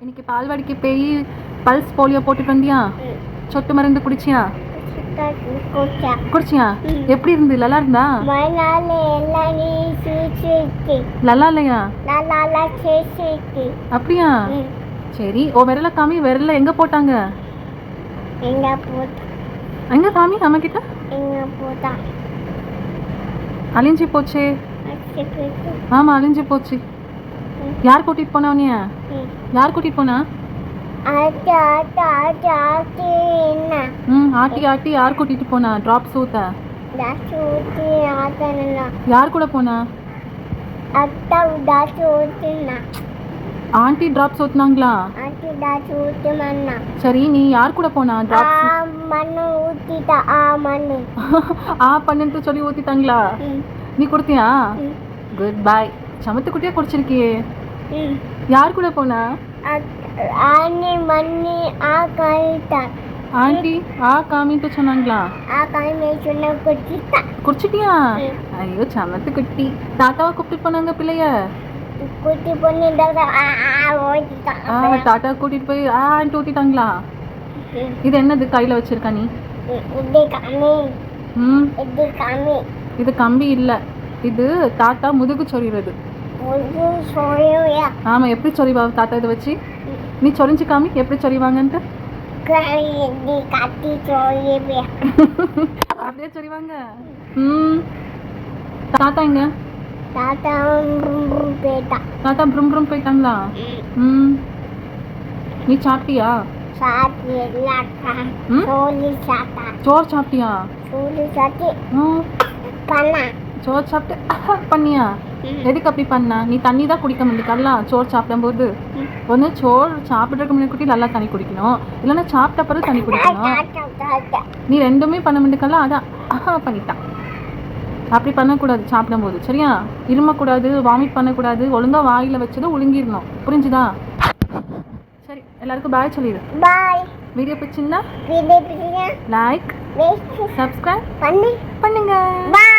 இன்னைக்கு பால்வாடிக்கு போய் pulse polio போட்டுட்டு வந்தியா? சொட்டு மருந்து குடிச்சியா? குடிச்சியா? எப்படி இருந்து? நல்லா இருந்தா? நல்லா இல்லையா? அப்படியா? சரி, ஓ விரல காமி. விரல எங்க போட்டாங்க? எங்க காமி அம்மா கிட்ட. அழிஞ்சு போச்சே. ஆமா, அழிஞ்சு போச்சு. யார் கூட்டிட்டு போனா உன்னைய? யார் கூட்டிட்டு போனா? ஆட்டி ஆட்டி யார் கூட்டிட்டு போனா? டிராப்ஸ் ஊத்த யார் கூட போனா? ஆண்டி டிராப்ஸ் ஊத்துனாங்களா? சரி, நீ யார் கூட போனா? டிராப்ஸ் பண்ணுன்னு சொல்லி ஊத்திட்டாங்களா? நீ கொடுத்தியா? Goodbye. சமத்து குட்டியா குடிச்சிருக்கியே. யார் கூட போனா? ஆண்டி காமிட்டு சொன்னாங்களா? குடிச்சிட்டியா? ஐயோ சமத்து குட்டி. தாத்தாவை கூப்பிட்டு போனாங்க பிள்ளைய. தாத்தா கூட்டிட்டு போய் ஆண்டி ஊத்திட்டாங்களா? இது என்னது கையில வச்சிருக்க நீ? இது கம்பி இல்ல, இது தாத்தா முதுகு சொறிவது. ஆமா, எப்படி சொறிவா தாத்தா இதை வச்சு? நீ சொரிஞ்சு காமி எப்படி சொறிவாங்கன்ட்டு. அப்படியே சொறிவாங்க. தாத்தா எங்க? தாத்தா ப்ரும் ப்ரும் போயிட்டாங்களா? நீ சாப்பிட்டியா? சோறு சாப்பிட்டியா? சோறு சாப்பிட்டு பண்ணியா? எதுக்கு அப்படி பண்ண? நீ தண்ணி தான் குடிக்க முடியல சோறு சாப்பிடும் போது. ஒன்று சோறு சாப்பிட்றதுக்கு முன்னாடி குட்டி நல்லா தண்ணி குடிக்கணும், இல்லைன்னா சாப்பிட்ட பிறகு தண்ணி குடிக்கணும். நீ ரெண்டுமே பண்ண முடியல, அதான் பண்ணிட்டான். அப்படி பண்ணக்கூடாது சாப்பிடும்போது, சரியா? இருமக்கூடாது, வாமிட் பண்ணக்கூடாது, ஒழுங்காக வாயில் வச்சதும் ஒழுங்கிடணும், புரிஞ்சுதா? சரி, எல்லாருக்கும் பாய் சொல்லிடு. பாய். வீடியோ பிடிச்சிருந்தா லைக், சப்ஸ்கிரைப் பண்ணுங்க. பாய்.